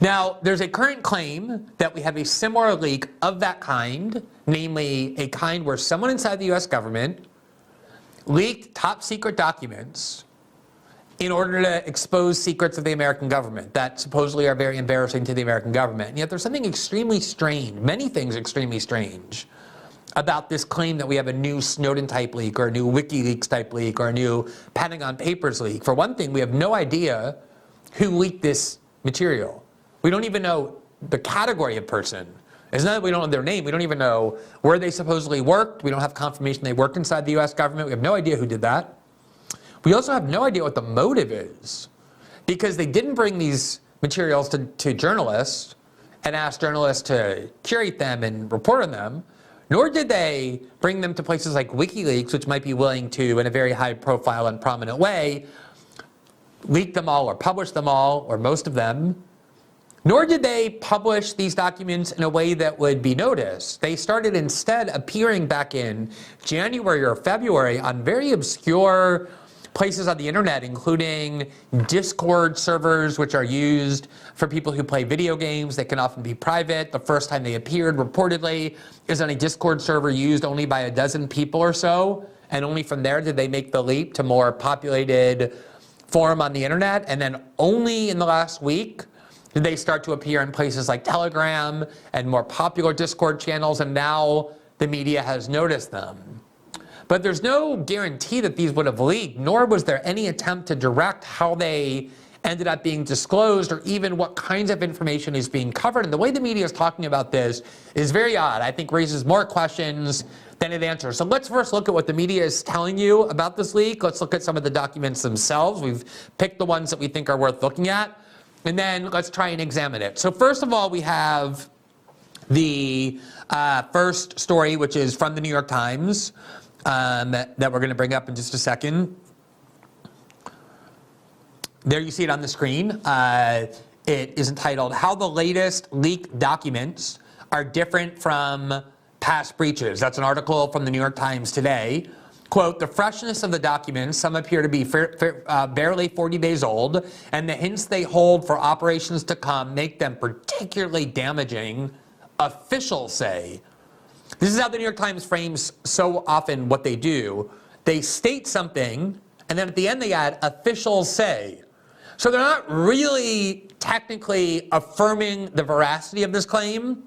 Now, there's a current claim that we have a similar leak of that kind, namely a kind where someone inside the US government leaked top secret documents in order to expose secrets of the American government that supposedly are very embarrassing to the American government. And yet there's something extremely strange, many things extremely strange, about this claim that we have a new Snowden-type leak or a new WikiLeaks-type leak or a new Pentagon Papers leak. For one thing, we have no idea who leaked this material. We don't even know the category of person. It's not that we don't know their name. We don't even know where they supposedly worked. We don't have confirmation they worked inside the US government. We have no idea who did that. We also have no idea what the motive is, because they didn't bring these materials to journalists and ask journalists to curate them and report on them, nor did they bring them to places like WikiLeaks, which might be willing to, in a very high profile and prominent way, leak them all or publish them all, or most of them. Nor did they publish these documents in a way that would be noticed. They started instead appearing back in January or February on very obscure places on the internet, including Discord servers, which are used for people who play video games. They can often be private. The first time they appeared, reportedly, is on a Discord server used only by a dozen people or so. And only from there did they make the leap to more populated forum on the internet. And then only in the last week did they start to appear in places like Telegram and more popular Discord channels, and now the media has noticed them. But there's no guarantee that these would have leaked, nor was there any attempt to direct how they ended up being disclosed or even what kinds of information is being covered. And the way the media is talking about this is very odd. I think raises more questions than it answers. So let's first look at what the media is telling you about this leak. Let's look at some of the documents themselves. We've picked the ones that we think are worth looking at. And then let's try and examine it. So first of all, we have the first story, which is from the New York Times, that we're going to bring up in just a second. There you see it on the screen. It is entitled, "How the Latest Leaked Documents Are Different from Past Breaches." That's an article from the New York Times today. Quote, "The freshness of the documents, some appear to be barely 40 days old, and the hints they hold for operations to come make them particularly damaging, officials say." This is how the New York Times frames so often what they do. They state something, and then at the end they add, "officials say." So they're not really technically affirming the veracity of this claim,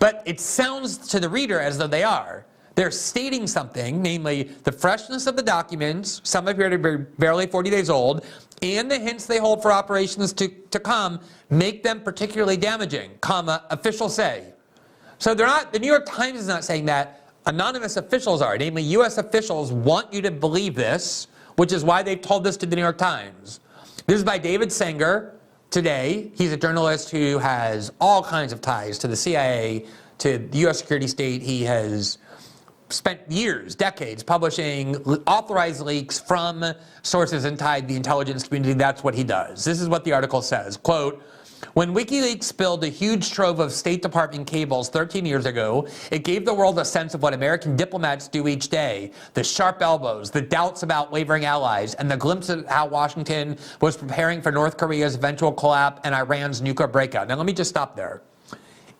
but it sounds to the reader as though they are. They're stating something, namely the freshness of the documents, some appear to be barely 40 days old, and the hints they hold for operations to come make them particularly damaging, comma, officials say. So they're not, the New York Times is not saying that, anonymous officials are, namely US officials want you to believe this, which is why they've told this to the New York Times. This is by David Sanger today. He's a journalist who has all kinds of ties to the CIA, to the US security state. He has spent years, decades, publishing authorized leaks from sources inside the intelligence community. That's what he does. This is what the article says. Quote, "When WikiLeaks spilled a huge trove of State Department cables 13 years ago, it gave the world a sense of what American diplomats do each day. The sharp elbows, the doubts about wavering allies, and the glimpse of how Washington was preparing for North Korea's eventual collapse and Iran's nuclear breakout." Now let me just stop there.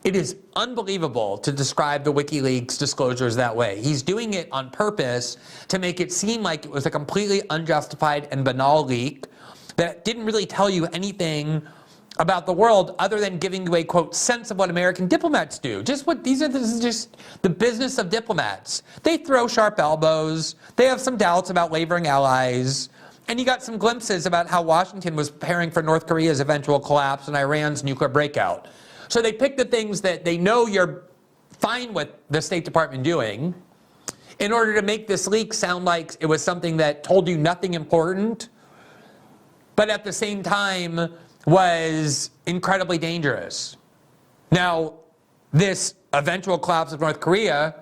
It is unbelievable to describe the WikiLeaks disclosures that way. He's doing it on purpose to make it seem like it was a completely unjustified and banal leak that didn't really tell you anything about the world other than giving you a, quote, sense of what American diplomats do. This is just the business of diplomats. They throw sharp elbows, they have some doubts about wavering allies, and you got some glimpses about how Washington was preparing for North Korea's eventual collapse and Iran's nuclear breakout. So they pick the things that they know you're fine with the State Department doing in order to make this leak sound like it was something that told you nothing important, but at the same time was incredibly dangerous. Now, this eventual collapse of North Korea,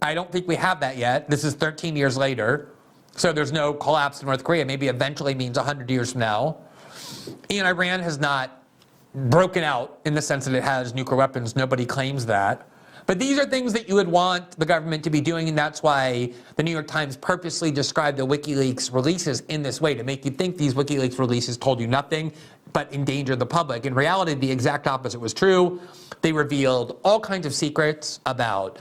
I don't think we have that yet. This is 13 years later, so there's no collapse in North Korea. Maybe eventually means 100 years from now. And Iran has not broken out in the sense that it has nuclear weapons. Nobody claims that. But these are things that you would want the government to be doing, and that's why the New York Times purposely described the WikiLeaks releases in this way, to make you think these WikiLeaks releases told you nothing but endangered the public. In reality, the exact opposite was true. They revealed all kinds of secrets about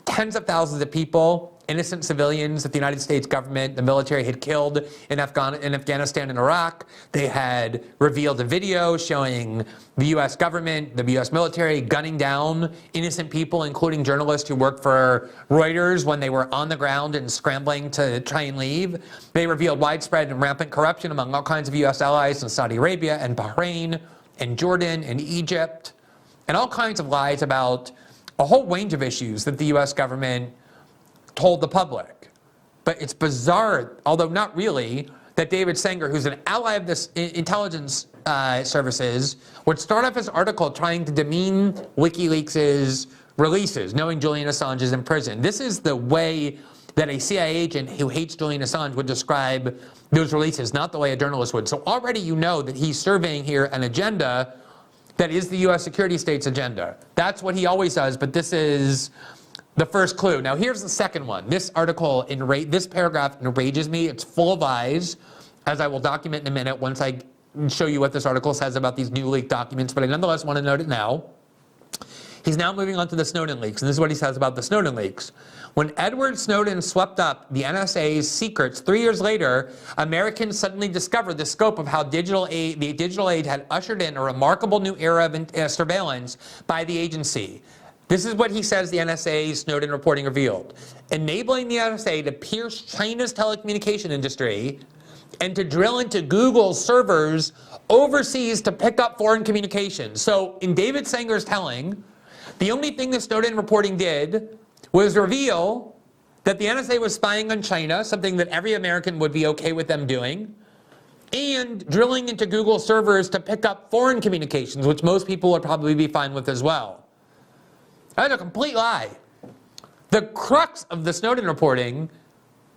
tens of thousands of people, innocent civilians that the United States government, the military had killed in Afghanistan and Iraq. They had revealed a video showing the US government, the US military gunning down innocent people, including journalists who worked for Reuters when they were on the ground and scrambling to try and leave. They revealed widespread and rampant corruption among all kinds of US allies in Saudi Arabia and Bahrain and Jordan and Egypt, and all kinds of lies about a whole range of issues that the US government told the public. But it's bizarre, although not really, that David Sanger, who's an ally of this intelligence services, would start off his article trying to demean WikiLeaks' releases, knowing Julian Assange is in prison. This is the way that a CIA agent who hates Julian Assange would describe those releases, not the way a journalist would. So already you know that he's surveying here an agenda that is the US security state's agenda. That's what he always does, but this is the first clue. Now here's the second one. This article, this paragraph enrages me. It's full of lies, as I will document in a minute once I show you what this article says about these new leaked documents, but I nonetheless want to note it now. He's now moving on to the Snowden leaks, and this is what he says about the Snowden leaks. When Edward Snowden swept up the NSA's secrets 3 years later, Americans suddenly discovered the scope of how the digital age had ushered in a remarkable new era of surveillance by the agency. This is what he says the NSA's Snowden reporting revealed. Enabling the NSA to pierce China's telecommunication industry and to drill into Google's servers overseas to pick up foreign communications. So in David Sanger's telling, the only thing the Snowden reporting did was reveal that the NSA was spying on China, something that every American would be okay with them doing, and drilling into Google servers to pick up foreign communications, which most people would probably be fine with as well. That's a complete lie. The crux of the Snowden reporting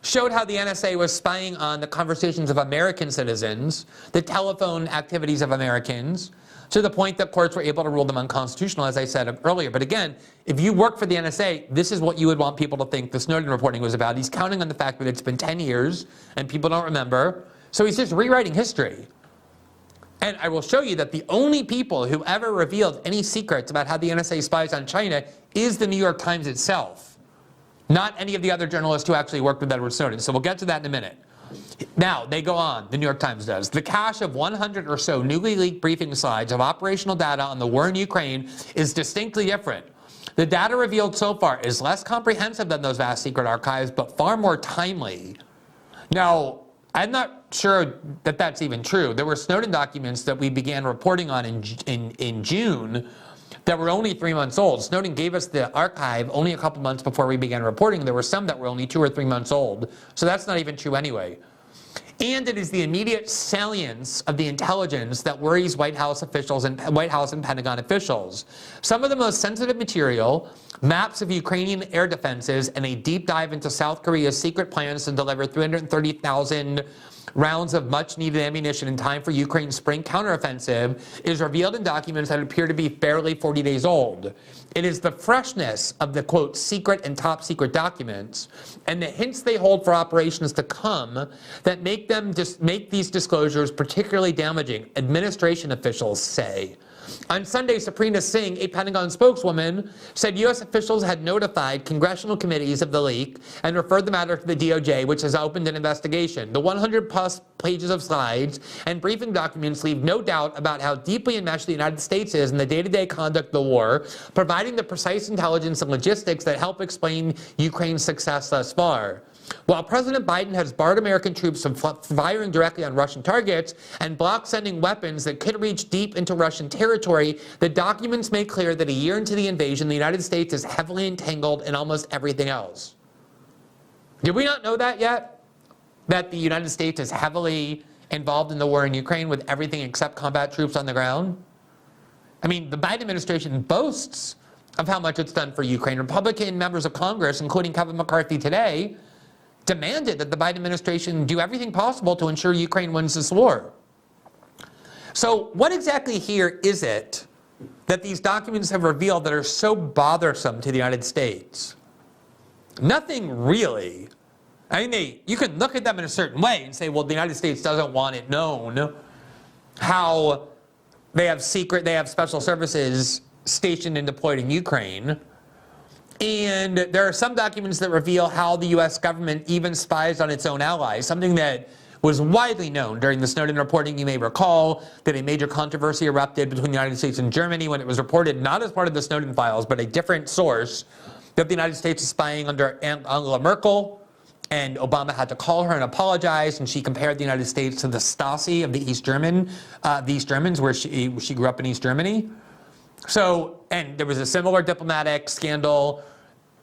showed how the NSA was spying on the conversations of American citizens, the telephone activities of Americans, to the point that courts were able to rule them unconstitutional, as I said earlier. But again, if you work for the NSA, this is what you would want people to think the Snowden reporting was about. He's counting on the fact that it's been 10 years and people don't remember. So he's just rewriting history. And I will show you that the only people who ever revealed any secrets about how the NSA spies on China is the New York Times itself, not any of the other journalists who actually worked with Edward Snowden. So we'll get to that in a minute. Now, they go on, the New York Times does. The cache of 100 or so newly leaked briefing slides of operational data on the war in Ukraine is distinctly different. The data revealed so far is less comprehensive than those vast secret archives, but far more timely. Now, I'm not sure that that's even true. There were Snowden documents that we began reporting on in June that were only 3 months old. Snowden gave us the archive only a couple months before we began reporting. There were some that were only 2 or 3 months old. So that's not even true anyway. And it is the immediate salience of the intelligence that worries White House officials and Pentagon officials. Some of the most sensitive material, maps of Ukrainian air defenses, and a deep dive into South Korea's secret plans to deliver 330,000 rounds of much-needed ammunition in time for Ukraine's spring counteroffensive is revealed in documents that appear to be barely 40 days old. It is the freshness of the, quote, secret and top-secret documents and the hints they hold for operations to come that make these disclosures particularly damaging, administration officials say. On Sunday, Sabrina Singh, a Pentagon spokeswoman, said U.S. officials had notified congressional committees of the leak and referred the matter to the DOJ, which has opened an investigation. The 100-plus pages of slides and briefing documents leave no doubt about how deeply enmeshed the United States is in the day-to-day conduct of the war, providing the precise intelligence and logistics that help explain Ukraine's success thus far. While President Biden has barred American troops from firing directly on Russian targets and blocked sending weapons that could reach deep into Russian territory, the documents make clear that a year into the invasion, the United States is heavily entangled in almost everything else. Did we not know that yet? That the United States is heavily involved in the war in Ukraine with everything except combat troops on the ground? I mean, the Biden administration boasts of how much it's done for Ukraine. Republican members of Congress, including Kevin McCarthy today, demanded that the Biden administration do everything possible to ensure Ukraine wins this war. So what exactly here is it that these documents have revealed that are so bothersome to the United States? Nothing really. I mean, you can look at them in a certain way and say, well, the United States doesn't want it known how they have special services stationed and deployed in Ukraine. And there are some documents that reveal how the US government even spies on its own allies, something that was widely known during the Snowden reporting. You may recall that a major controversy erupted between the United States and Germany when it was reported, not as part of the Snowden files, but a different source, that the United States is spying under Angela Merkel, and Obama had to call her and apologize, and she compared the United States to the Stasi of the East Germans, where she grew up in East Germany. So, and there was a similar diplomatic scandal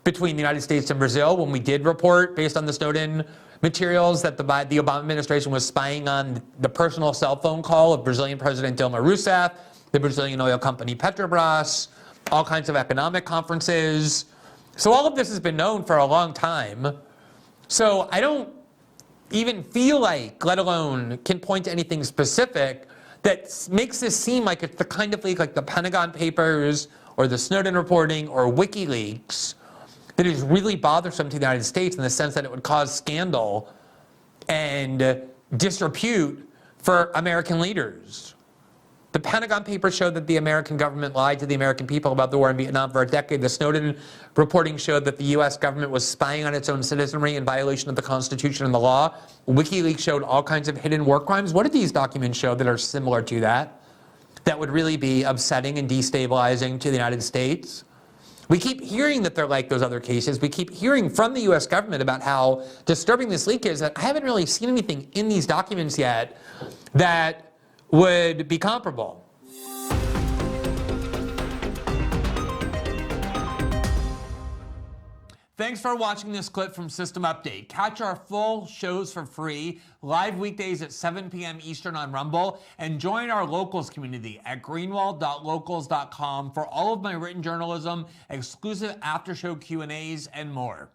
between the United States and Brazil when we did report, based on the Snowden materials, that the Obama administration was spying on the personal cell phone call of Brazilian President Dilma Rousseff, the Brazilian oil company Petrobras, all kinds of economic conferences. So all of this has been known for a long time. So I don't even feel like, let alone can point to anything specific that makes this seem like it's the kind of leak like the Pentagon Papers or the Snowden reporting or WikiLeaks that is really bothersome to the United States, in the sense that it would cause scandal and disrepute for American leaders. The Pentagon Papers showed that the American government lied to the American people about the war in Vietnam for a decade. The Snowden reporting showed that the US government was spying on its own citizenry in violation of the Constitution and the law. WikiLeaks showed all kinds of hidden war crimes. What did these documents show that are similar to that would really be upsetting and destabilizing to the United States? We keep hearing that they're like those other cases. We keep hearing from the US government about how disturbing this leak is. I haven't really seen anything in these documents yet that would be comparable. Thanks for watching this clip from System Update. Catch our full shows for free, live weekdays at 7 p.m. Eastern on Rumble, and join our locals community at greenwald.locals.com for all of my written journalism, exclusive after-show Q&As, and more.